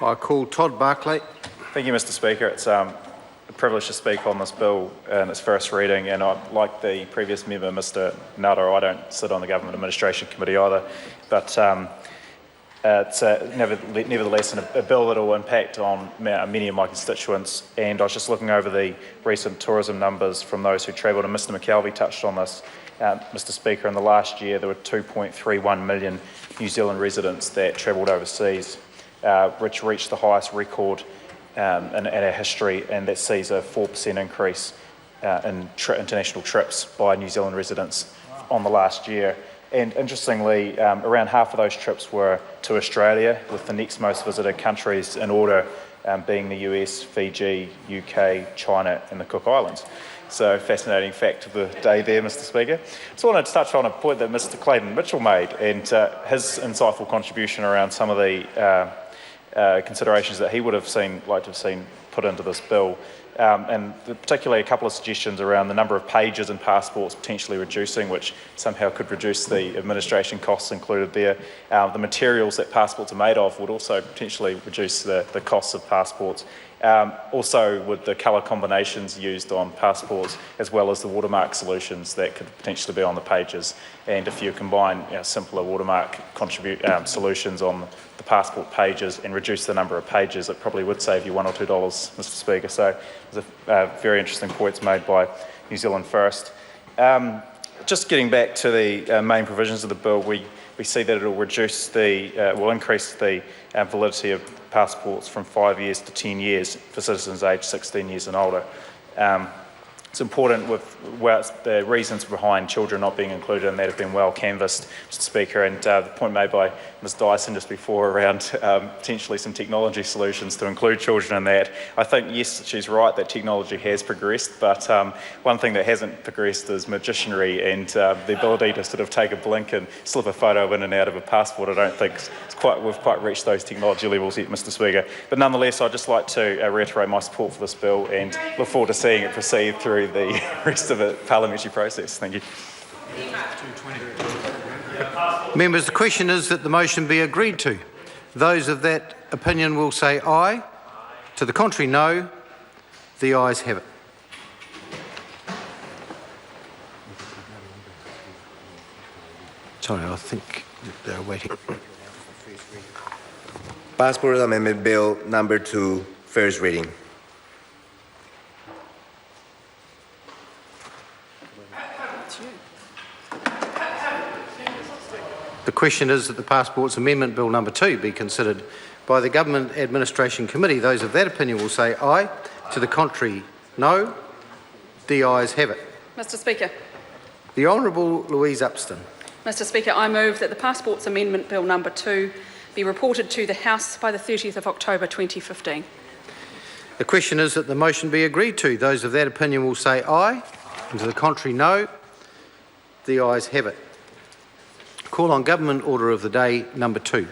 I call Todd Barclay. Thank you, Mr Speaker. It's a privilege to speak on this bill in its first reading, and like the previous member, Mr Nutter, I don't sit on the Government Administration Committee either, but it's nevertheless a bill that will impact on many of my constituents, and I was just looking over the recent tourism numbers from those who travelled, and Mr McKelvey touched on this. Mr Speaker, in the last year there were 2.31 million New Zealand residents that travelled overseas, which reached the highest record in our history, and that sees a 4% increase in international trips by New Zealand residents on the last year. And interestingly, around half of those trips were to Australia, with the next most visited countries in order being the US, Fiji, UK, China and the Cook Islands. So, fascinating fact of the day there, Mr Speaker. Just wanted to touch on a point that Mr Clayton Mitchell made, and his insightful contribution around some of the considerations that he would have liked to have seen put into this bill, and particularly a couple of suggestions around the number of pages in passports potentially reducing, which somehow could reduce the administration costs included there. The materials that passports are made of would also potentially reduce the costs of passports. Also with the colour combinations used on passports, as well as the watermark solutions that could potentially be on the pages. And if you combine simpler watermark solutions on the passport pages and reduce the number of pages, it probably would save you $1 or $2, Mr Speaker. So there's a very interesting points made by New Zealand First. Just getting back to the main provisions of the bill, we see that it will increase the validity of passports from 5 years to 10 years for citizens aged 16 years and older. It's important the reasons behind children not being included in that have been well canvassed, Mr Speaker, and the point made by Ms Dyson just before around potentially some technology solutions to include children in that. I think, yes, she's right that technology has progressed, but one thing that hasn't progressed is magicianry and the ability to sort of take a blink and slip a photo in and out of a passport. I don't think we've quite reached those technology levels yet, Mr Speaker. But nonetheless, I'd just like to reiterate my support for this bill and look forward to seeing it proceed through the rest of the parliamentary process. Thank you. Members, the question is that the motion be agreed to. Those of that opinion will say aye. To the contrary, no. The ayes have it. Sorry, I think they're waiting. Passport Amendment Bill number 2, first reading. The question is that the Passports Amendment Bill number 2 be considered by the Government Administration Committee. Those of that opinion will say aye. To the contrary, no. The ayes have it. Mr Speaker. The Honourable Louise Upston. Mr Speaker, I move that the Passports Amendment Bill number 2 be reported to the House by the 30th of October 2015. The question is that the motion be agreed to. Those of that opinion will say aye. And to the contrary, no. The ayes have it. Call on Government Order of the Day number 2.